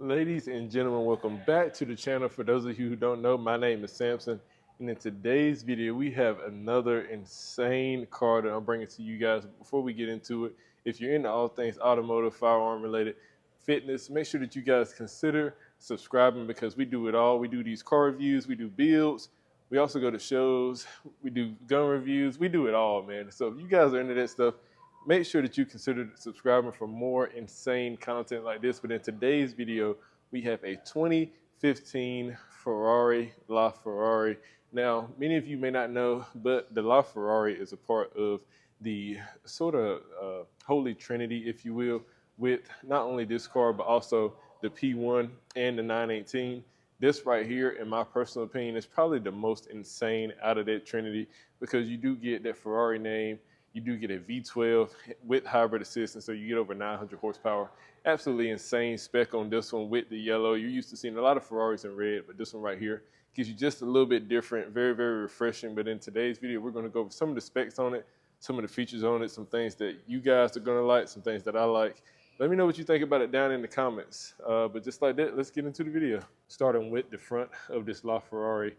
Ladies and gentlemen, welcome back to the channel. For those of you who don't know, my name is Samson, and in today's video we have another insane car that I'm bringing to you guys. Before we get into it, if you're into all things automotive, firearm related, fitness, make sure that you guys consider subscribing because we do it all. We do these car reviews, we do builds, we also go to shows, we do gun reviews, we do it all, man. So if you guys are into that stuff, make sure that you consider subscribing for more insane content like this. But in today's video, we have a 2015 Ferrari LaFerrari. Now, many of you may not know, but the LaFerrari is a part of the sort of holy trinity, if you will, with not only this car, but also the P1 and the 918. This right here, in my personal opinion, is probably the most insane out of that trinity because you do get that Ferrari name. You do get a V12 with hybrid assist, and so you get over 900 horsepower. Absolutely insane spec on this one with the yellow. You're used to seeing a lot of Ferraris in red, but this one right here gives you just a little bit different, very, very refreshing. But in today's video, we're gonna go over some of the specs on it, some of the features on it, some things that you guys are gonna like, some things that I like. Let me know what you think about it down in the comments. But just like that, let's get into the video. Starting with the front of this LaFerrari.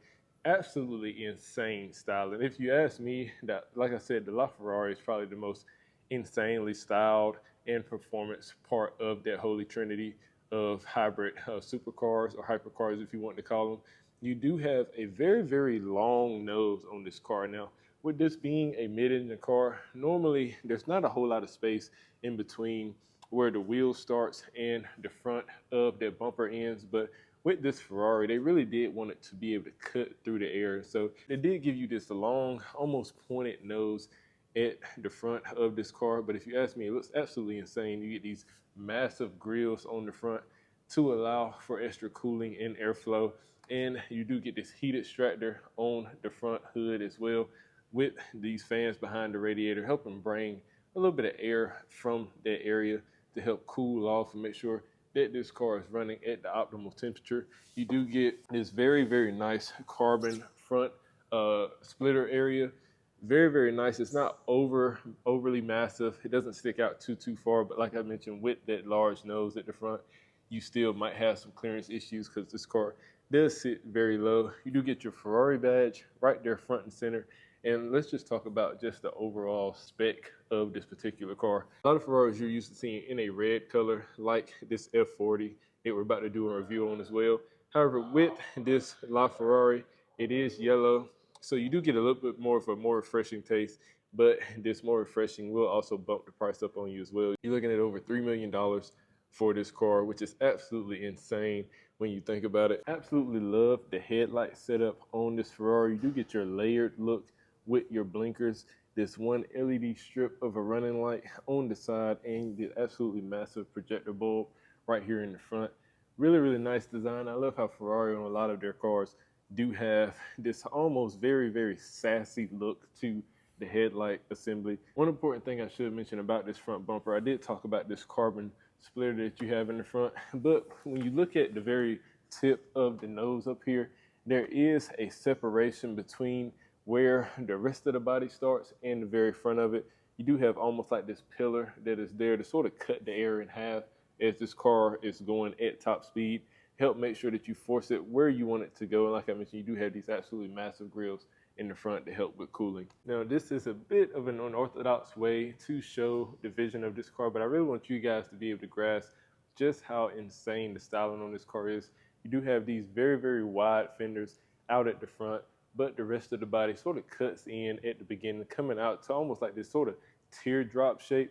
Absolutely insane styling. If you ask me, that, like I said, the LaFerrari is probably the most insanely styled and performance part of that holy trinity of hybrid supercars or hypercars, if you want to call them. You do have a very, very long nose on this car. Now, with this being a mid-engine car, normally there's not a whole lot of space in between where the wheel starts and the front of that bumper ends, but with this Ferrari, they really did want it to be able to cut through the air. So they did give you this long, almost pointed nose at the front of this car. But if you ask me, it looks absolutely insane. You get these massive grills on the front to allow for extra cooling and airflow. And you do get this heat extractor on the front hood as well, with these fans behind the radiator helping bring a little bit of air from that area to help cool off and make sure that this car is running at the optimal temperature. You do get this very, very nice carbon front splitter area. Very, very nice. It's not overly massive. It doesn't stick out too far, but like I mentioned, with that large nose at the front, you still might have some clearance issues because this car does sit very low. You do get your Ferrari badge right there front and center. And let's just talk about just the overall spec of this particular car. A lot of Ferraris you're used to seeing in a red color, like this F40 that we're about to do a review on as well. However, with this LaFerrari, it is yellow, so you do get a little bit more of a more refreshing taste, but this more refreshing will also bump the price up on you as well. You're looking at over $3 million for this car, which is absolutely insane when you think about it. Absolutely love the headlight setup on this Ferrari. You do get your layered look with your blinkers, this one LED strip of a running light on the side, and the absolutely massive projector bulb right here in the front. Really, really nice design. I love how Ferrari on a lot of their cars do have this almost very, very sassy look to the headlight assembly. One important thing I should mention about this front bumper, I did talk about this carbon splitter that you have in the front, but when you look at the very tip of the nose up here, there is a separation between where the rest of the body starts and the very front of it. You do have almost like this pillar that is there to sort of cut the air in half as this car is going at top speed. Help make sure that you force it where you want it to go. And like I mentioned, you do have these absolutely massive grills in the front to help with cooling. Now, this is a bit of an unorthodox way to show the vision of this car, but I really want you guys to be able to grasp just how insane the styling on this car is. You do have these very, very wide fenders out at the front, but the rest of the body sort of cuts in at the beginning, coming out to almost like this sort of teardrop shape.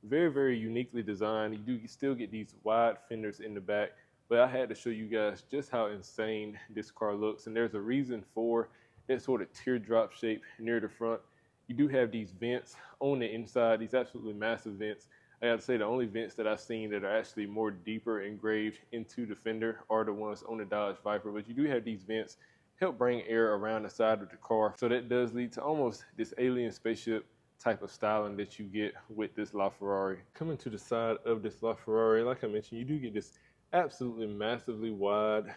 Very, very uniquely designed. You still get these wide fenders in the back, but I had to show you guys just how insane this car looks, and there's a reason for that sort of teardrop shape near the front. You do have these vents on the inside, these absolutely massive vents. I gotta say, the only vents that I've seen that are actually more deeper engraved into the fender are the ones on the Dodge Viper, but you do have these vents help bring air around the side of the car. So that does lead to almost this alien spaceship type of styling that you get with this LaFerrari. Coming to the side of this LaFerrari, like I mentioned, you do get this absolutely massively wide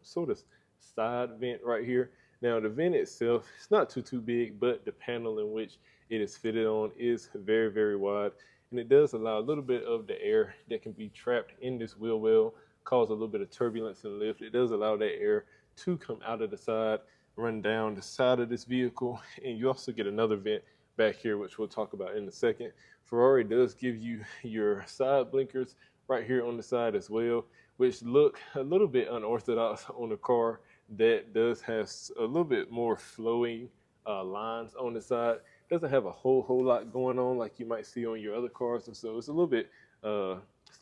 sort of side vent right here. Now the vent itself, it's not too big, but the panel in which it is fitted on is very, very wide. And it does allow a little bit of the air that can be trapped in this wheel well cause a little bit of turbulence and lift. It does allow that air to come out of the side, run down the side of this vehicle, and you also get another vent back here, which we'll talk about in a second. Ferrari does give you your side blinkers right here on the side as well, which look a little bit unorthodox on a car that does have a little bit more flowing lines on the side. Doesn't have a whole lot going on like you might see on your other cars, and so it's a little bit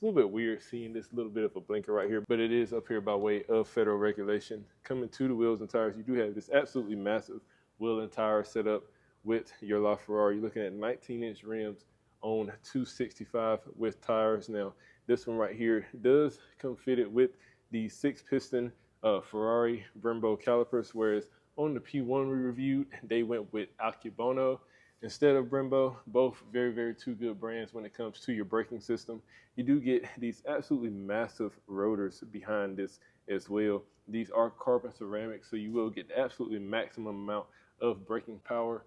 weird seeing this little bit of a blinker right here, but it is up here by way of federal regulation. Coming to the wheels and tires, you do have this absolutely massive wheel and tire setup with your LaFerrari. You're looking at 19-inch rims on 265 with tires. Now, this one right here does come fitted with the 6-piston Ferrari Brembo calipers, whereas on the P1 we reviewed, they went with Akebono instead of Brembo. Both very two good brands when it comes to your braking system. You do get these absolutely massive rotors behind this as well. These are carbon ceramic, so you will get the absolutely maximum amount of braking power,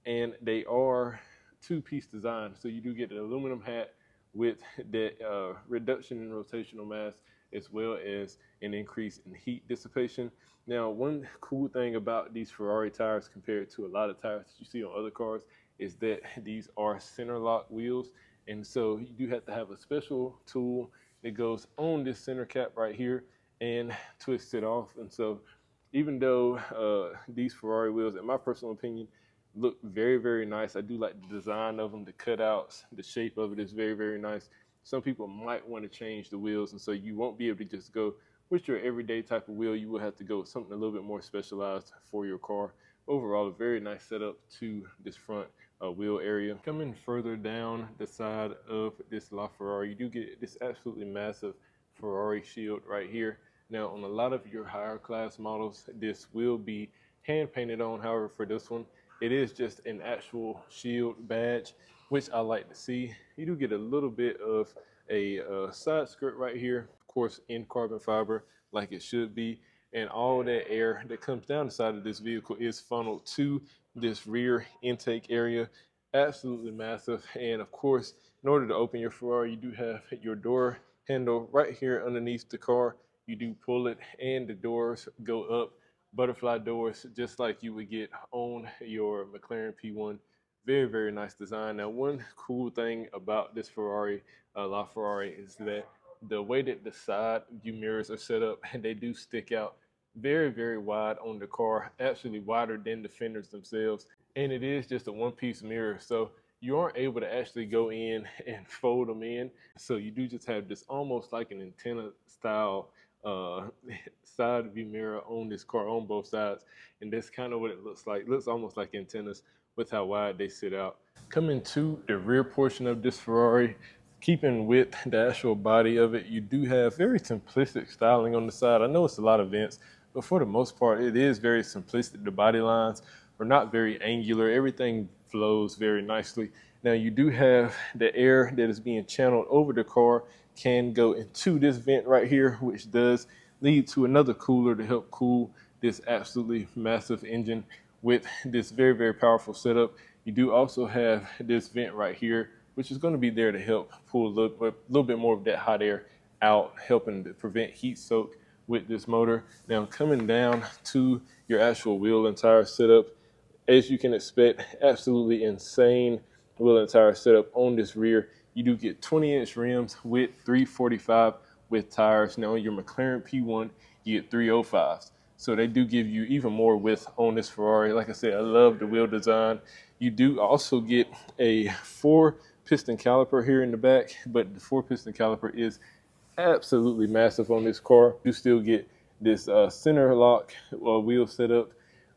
and they are 2-piece design, so you do get an aluminum hat with that reduction in rotational mass, as well as an increase in heat dissipation. Now, one cool thing about these Ferrari tires compared to a lot of tires that you see on other cars is that these are center lock wheels, and so you do have to have a special tool that goes on this center cap right here and twist it off. And so even though these Ferrari wheels, in my personal opinion, look very nice, I do like the design of them, the cutouts, the shape of it is very nice. Some people might want to change the wheels, and so you won't be able to just go with your everyday type of wheel. You will have to go with something a little bit more specialized for your car. Overall, a very nice setup to this front wheel area. Coming further down the side of this LaFerrari, you do get this absolutely massive Ferrari shield right here. Now, on a lot of your higher class models, this will be hand painted on. However, for this one, it is just an actual shield badge, which I like to see. You do get a little bit of a side skirt right here, of course, in carbon fiber, like it should be. And all that air that comes down the side of this vehicle is funneled to this rear intake area. Absolutely massive. And of course, in order to open your Ferrari, you do have your door handle right here underneath the car. You do pull it and the doors go up. Butterfly doors, just like you would get on your McLaren P1. Very nice design. Now, one cool thing about this Ferrari, LaFerrari, is that the way that the side view mirrors are set up, and they do stick out very wide on the car, actually wider than the fenders themselves. And it is just a 1-piece mirror, so you aren't able to actually go in and fold them in. So you do just have this almost like an antenna style side view mirror on this car on both sides, and that's kind of what it looks like. It looks almost like antennas with how wide they sit out. Coming to the rear portion of this Ferrari, keeping with the actual body of it, you do have very simplistic styling on the side. I know it's a lot of vents, but for the most part, it is very simplistic. The body lines are not very angular. Everything flows very nicely. Now, you do have the air that is being channeled over the car can go into this vent right here, which does lead to another cooler to help cool this absolutely massive engine with this very powerful setup. You do also have this vent right here, which is going to be there to help pull a little bit more of that hot air out, helping to prevent heat soak with this motor. Now, coming down to your actual wheel and tire setup, as you can expect, absolutely insane wheel and tire setup on this rear. You do get 20-inch rims with 345 with tires. Now, on your McLaren P1, you get 305s. So they do give you even more width on this Ferrari. Like I said, I love the wheel design. You do also get a 4-piston caliper here in the back, but the 4-piston caliper is absolutely massive on this car. You still get this center lock wheel setup,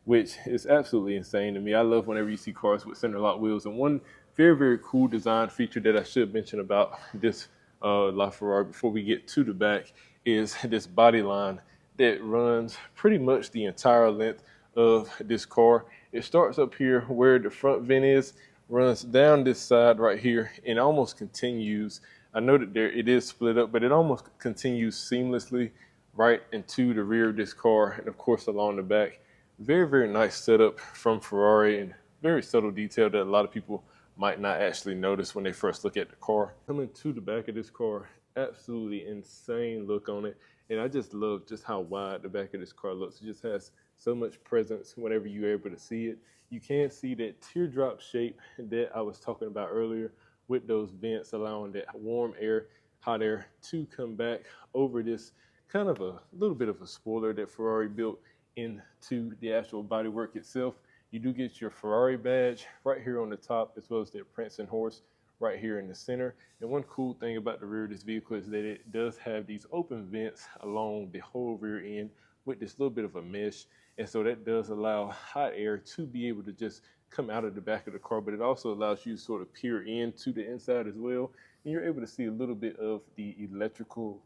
which is absolutely insane to me. I love whenever you see cars with center lock wheels. And one very cool design feature that I should mention about this LaFerrari before we get to the back is this body line that runs pretty much the entire length of this car. It starts up here where the front vent is, runs down this side right here, and almost continues. I know that it is split up, but it almost continues seamlessly right into the rear of this car, and of course along the back. Very nice setup from Ferrari, and very subtle detail that a lot of people might not actually notice when they first look at the car. Coming to the back of this car, absolutely insane look on it. And I just love just how wide the back of this car looks. It just has so much presence whenever you're able to see it. You can see that teardrop shape that I was talking about earlier with those vents allowing that warm air, hot air to come back over this kind of a little bit of a spoiler that Ferrari built into the actual bodywork itself. You do get your Ferrari badge right here on the top, as well as their Prince and Horse right here in the center. And one cool thing about the rear of this vehicle is that it does have these open vents along the whole rear end with this little bit of a mesh. And so that does allow hot air to be able to just come out of the back of the car, but it also allows you to sort of peer into the inside as well. And you're able to see a little bit of the electrical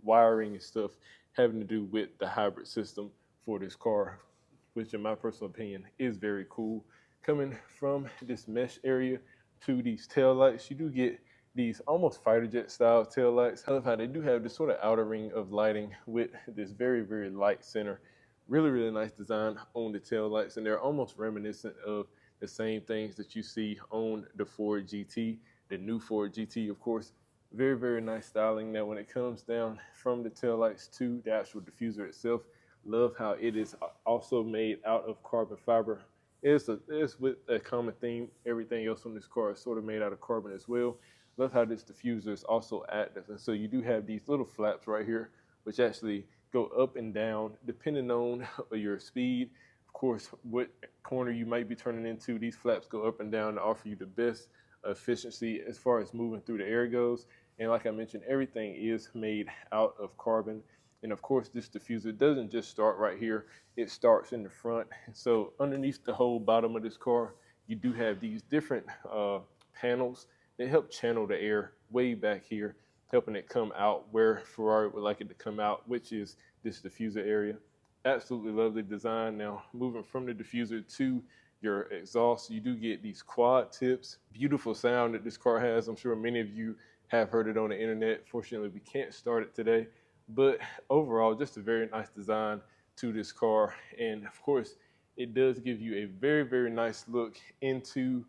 wiring and stuff having to do with the hybrid system for this car, which in my personal opinion is very cool. Coming from this mesh area to these tail lights, you do get these almost fighter jet style tail lights. I love how they do have this sort of outer ring of lighting with this very, very light center. Really, really nice design on the tail lights, and they're almost reminiscent of the same things that you see on the Ford GT, the new Ford GT, of course. Very, very nice styling. Now, when it comes down from the tail lights to the actual diffuser itself, love how it is also made out of carbon fiber. It's with a common theme. Everything else on this car is sort of made out of carbon as well. Love how this diffuser is also active. And so you do have these little flaps right here, which actually go up and down depending on your speed. Of course, what corner you might be turning into, these flaps go up and down to offer you the best efficiency as far as moving through the air goes. And like I mentioned, everything is made out of carbon. And of course, this diffuser doesn't just start right here, it starts in the front. So underneath the whole bottom of this car, you do have these different panels that help channel the air way back here, helping it come out where Ferrari would like it to come out, which is this diffuser area. Absolutely lovely design. Now, moving from the diffuser to your exhaust, you do get these quad tips. Beautiful sound that this car has. I'm sure many of you have heard it on the internet. Fortunately, we can't start it today. But overall, just a very nice design to this car. And of course, it does give you a very, very nice look into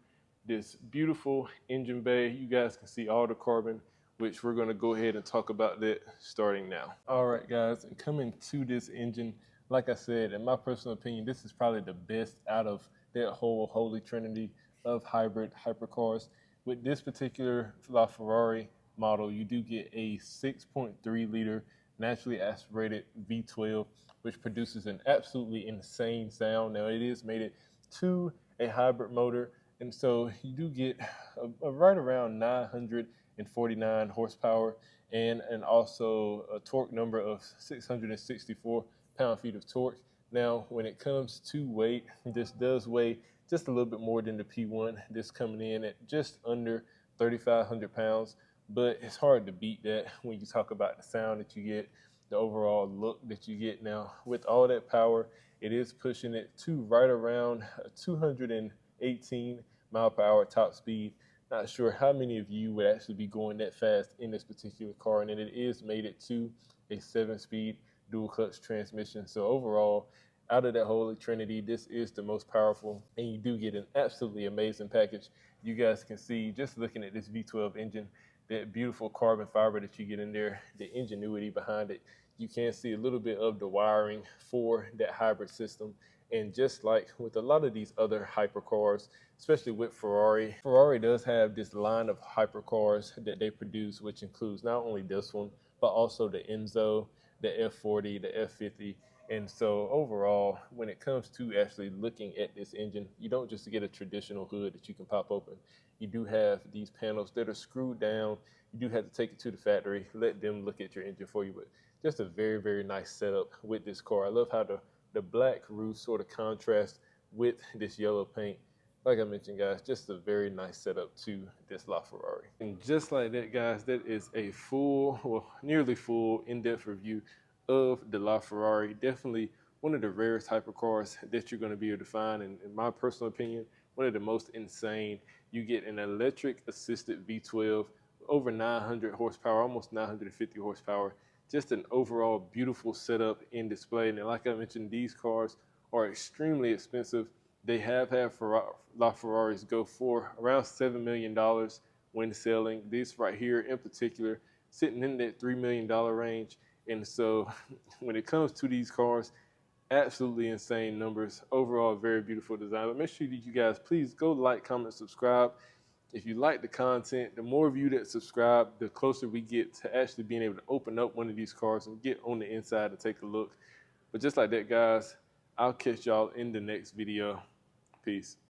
this beautiful engine bay. You guys can see all the carbon, which we're going to go ahead and talk about that starting now. All right, guys, and coming to this engine, like I said, in my personal opinion, this is probably the best out of that whole holy trinity of hybrid hypercars. With this particular LaFerrari model, you do get a 6.3 liter naturally aspirated V12, which produces an absolutely insane sound. Now, it is mated to a hybrid motor, and so you do get a right around 949 horsepower and also a torque number of 664 pound-feet of torque. Now, when it comes to weight, this does weigh just a little bit more than the P1. This coming in at just under 3,500 pounds. But it's hard to beat that when you talk about the sound that you get, the overall look that you get. Now, with all that power, it is pushing it to right around 218 mile per hour top speed. Not sure how many of you would actually be going that fast in this particular car, and then it is mated to a 7-speed dual clutch transmission. So overall, out of that holy trinity, this is the most powerful, and you do get an absolutely amazing package. You guys can see, just looking at this V12 engine, that beautiful carbon fiber that you get in there, the ingenuity behind it. You can see a little bit of the wiring for that hybrid system. And just like with a lot of these other hypercars, especially with Ferrari, Ferrari does have this line of hypercars that they produce, which includes not only this one, but also the Enzo, the F40, the F50. And so overall, when it comes to actually looking at this engine, you don't just get a traditional hood that you can pop open. You do have these panels that are screwed down. You do have to take it to the factory, let them look at your engine for you. But just a very, very nice setup with this car. I love how the black roof sort of contrasts with this yellow paint. Like I mentioned, guys, just a very nice setup to this LaFerrari. And just like that, guys, that is a full, well, nearly full, in-depth review of the LaFerrari. Definitely one of the rarest hypercars that you're going to be able to find, and in my personal opinion, one of the most insane. You get an electric assisted V12, over 900 horsepower, almost 950 horsepower. Just an overall beautiful setup in display. And like I mentioned, these cars are extremely expensive. They have had LaFerraris go for around $7 million when selling. This right here in particular sitting in that $3 million range. And so when it comes to these cars, absolutely insane numbers. Overall, very beautiful design. But make sure that you guys please go like, comment, subscribe. If you like the content, the more of you that subscribe, the closer we get to actually being able to open up one of these cars and get on the inside and take a look. But just like that, guys, I'll catch y'all in the next video. Peace.